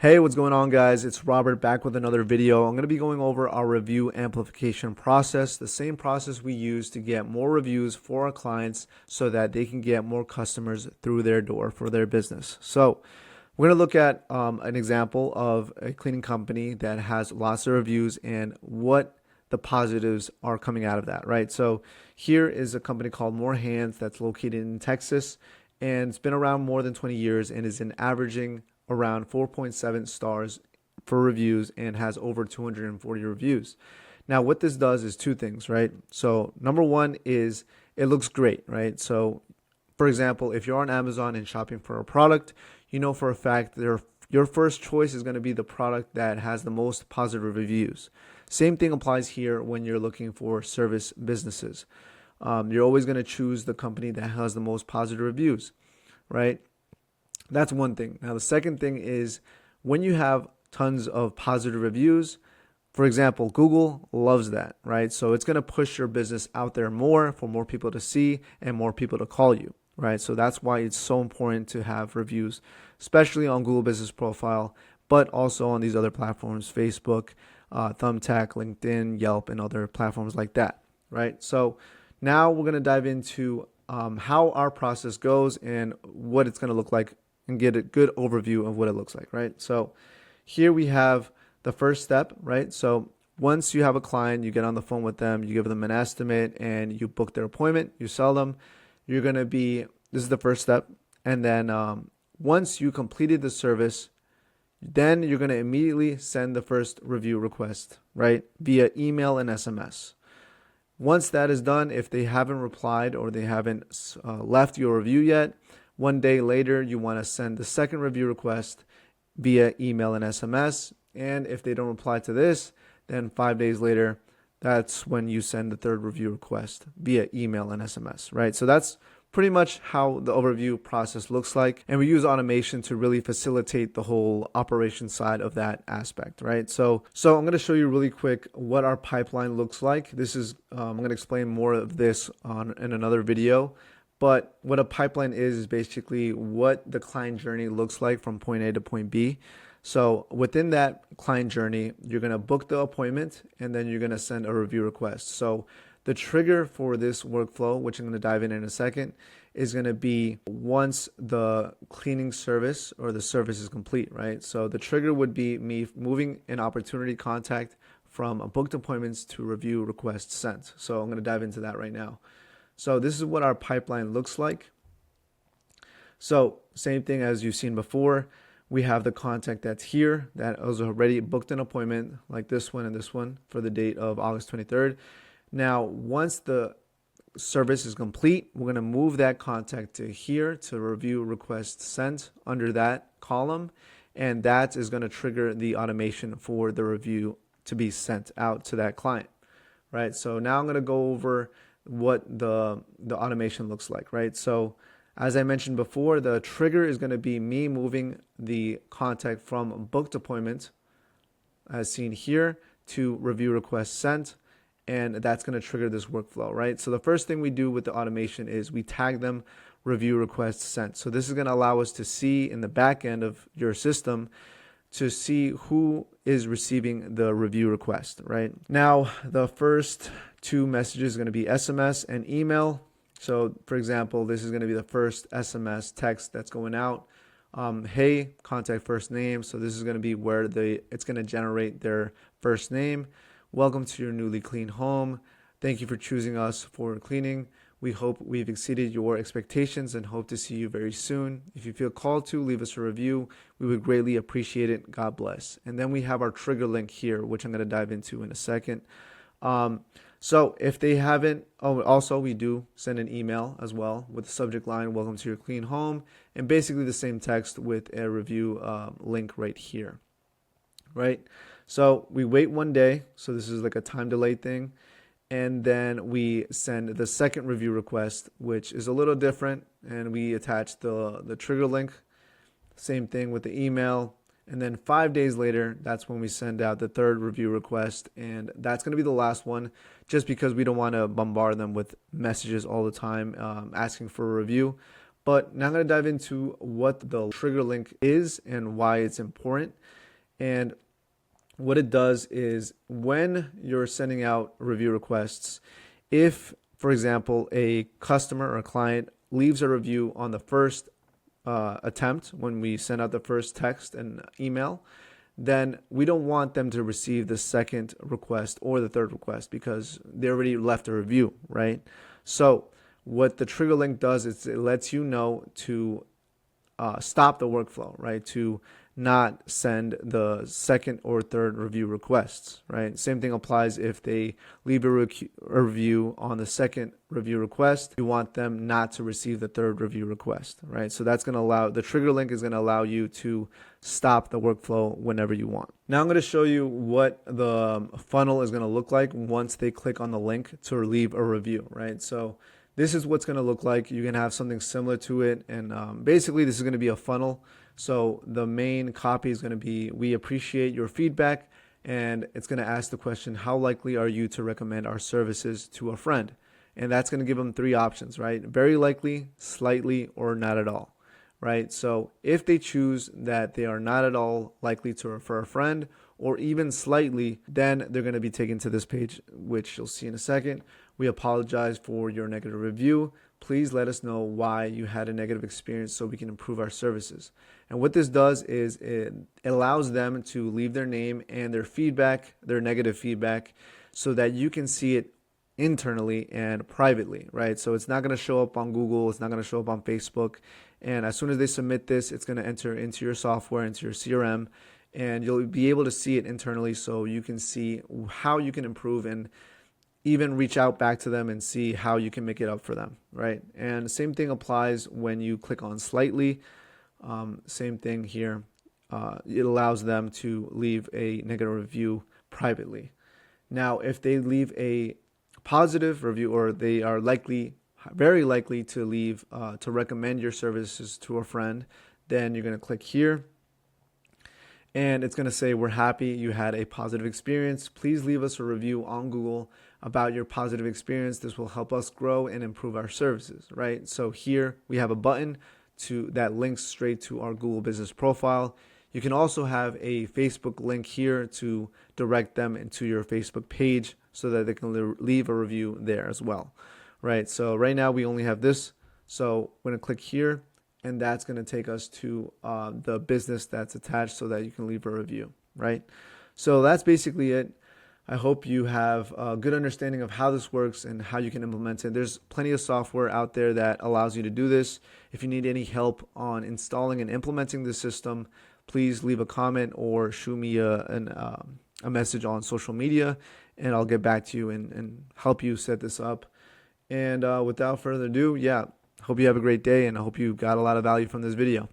Hey, what's going on, guys? It's Robert back with another video. I'm going to be going over our review amplification process, the same process we use to get more reviews for our clients so that they can get more customers through their door for their business. So we're going to look at an example of a cleaning company that has lots of reviews and what the positives are coming out of that, right? So here is a company called More Hands that's located in Texas, and it's been around more than 20 years and is averaging around 4.7 stars for reviews and has over 240 reviews. Now, what this does is two things, right? So number one is it looks great, right? So for example, if you're on Amazon and shopping for a product, you know for a fact that your first choice is going to be the product that has the most positive reviews. Same thing applies here when you're looking for service businesses. You're always going to choose the company that has the most positive reviews, right? That's one thing. Now, the second thing is when you have tons of positive reviews, for example, Google loves that, right? So it's going to push your business out there more for more people to see and more people to call you, right? So that's why it's so important to have reviews, especially on Google Business Profile, but also on these other platforms, Facebook, Thumbtack, LinkedIn, Yelp, and other platforms like that, right? So now we're going to dive into how our process goes and what it's going to look like and get a good overview of what it looks like, right? So here we have the first step, right? So once you have a client, you get on the phone with them, you give them an estimate, and you book their appointment, you sell them. You're going to be, this is the first step. And then once you completed the service, then you're going to immediately send the first review request, right? Via email and SMS. Once that is done, if they haven't replied or they haven't left your review yet, one day later, you want to send the second review request via email and SMS. And if they don't reply to this, then 5 days later, that's when you send the third review request via email and SMS, right? So that's pretty much how the overview process looks like. And we use automation to really facilitate the whole operation side of that aspect, right? So I'm going to show you really quick what our pipeline looks like. This is, I'm going to explain more of this in another video. But what a pipeline is basically what the client journey looks like from point A to point B. So within that client journey, you're going to book the appointment and then you're going to send a review request. So the trigger for this workflow, which I'm going to dive in a second, is going to be once the cleaning service or the service is complete, right? So the trigger would be me moving an opportunity contact from a booked appointments to review request sent. So I'm going to dive into that right now. So this is what our pipeline looks like. So same thing as you've seen before. We have the contact that's here that has already booked an appointment like this one and this one for the date of August 23rd. Now, once the service is complete, we're going to move that contact to here to review request sent under that column. And that is going to trigger the automation for the review to be sent out to that client, right? So now I'm going to go over what the automation looks like, right? So as I mentioned before, the trigger is going to be me moving the contact from booked appointment, as seen here, to review request sent, and that's going to trigger this workflow, right? So the first thing we do with the automation is we tag them review request sent. So this is going to allow us to see in the back end of your system to see who is receiving the review request, right? Now, the first two messages are going to be SMS and email. So for example, this is going to be the first SMS text that's going out. Hey, contact first name. So this is going to be where it's going to generate their first name. Welcome to your newly cleaned home. Thank you for choosing us for cleaning. We hope we've exceeded your expectations and hope to see you very soon. If you feel called to, leave us a review. We would greatly appreciate it. God bless. And then we have our trigger link here, which I'm going to dive into in a second. So if they haven't, also we do send an email as well with the subject line, welcome to your clean home, and basically the same text with a review link right here, right? So we wait one day. So this is like a time delay thing. And then we send the second review request, which is a little different. And we attach the trigger link, same thing with the email. And then 5 days later, that's when we send out the third review request. And that's going to be the last one, just because we don't want to bombard them with messages all the time asking for a review. But now I'm going to dive into what the trigger link is and why it's important. And what it does is when you're sending out review requests, if, for example, a customer or a client leaves a review on the first attempt when we send out the first text and email, then we don't want them to receive the second request or the third request because they already left a review, right? So what the trigger link does is it lets you know to stop the workflow, right? To not send the second or third review requests, right? Same thing applies if they leave a review on the second review request. You want them not to receive the third review request, right? So that's going to allow, the trigger link is going to allow you to stop the workflow whenever you want. Now I'm going to show you what the funnel is going to look like once they click on the link to leave a review, right? So this is what's going to look like. You can have something similar to it. And basically, this is going to be a funnel. So the main copy is going to be, we appreciate your feedback. And it's going to ask the question, how likely are you to recommend our services to a friend? And that's going to give them three options, right? Very likely, slightly, or not at all, right? So if they choose that they are not at all likely to refer a friend, or even slightly, then they're going to be taken to this page, which you'll see in a second. We apologize for your negative review. Please let us know why you had a negative experience so we can improve our services. And what this does is it allows them to leave their name and their feedback, their negative feedback, so that you can see it internally and privately, right? So it's not going to show up on Google. It's not going to show up on Facebook. And as soon as they submit this, it's going to enter into your software, into your CRM, and you'll be able to see it internally so you can see how you can improve and even reach out back to them and see how you can make it up for them, right? And the same thing applies when you click on slightly. Same thing here. It allows them to leave a negative review privately. Now, if they leave a positive review, or they are likely, very likely to leave, to recommend your services to a friend, then you're going to click here. And it's going to say, we're happy you had a positive experience. Please leave us a review on Google about your positive experience. This will help us grow and improve our services, right? So here we have a button that links straight to our Google business profile. You can also have a Facebook link here to direct them into your Facebook page so that they can leave a review there as well, right? So right now we only have this. So we're going to click here, and that's going to take us to the business that's attached so that you can leave a review, right? So that's basically it. I hope you have a good understanding of how this works and how you can implement it. There's plenty of software out there that allows you to do this. If you need any help on installing and implementing the system, please leave a comment or shoot me a message on social media, and I'll get back to you and help you set this up. And without further ado, hope you have a great day, and I hope you got a lot of value from this video.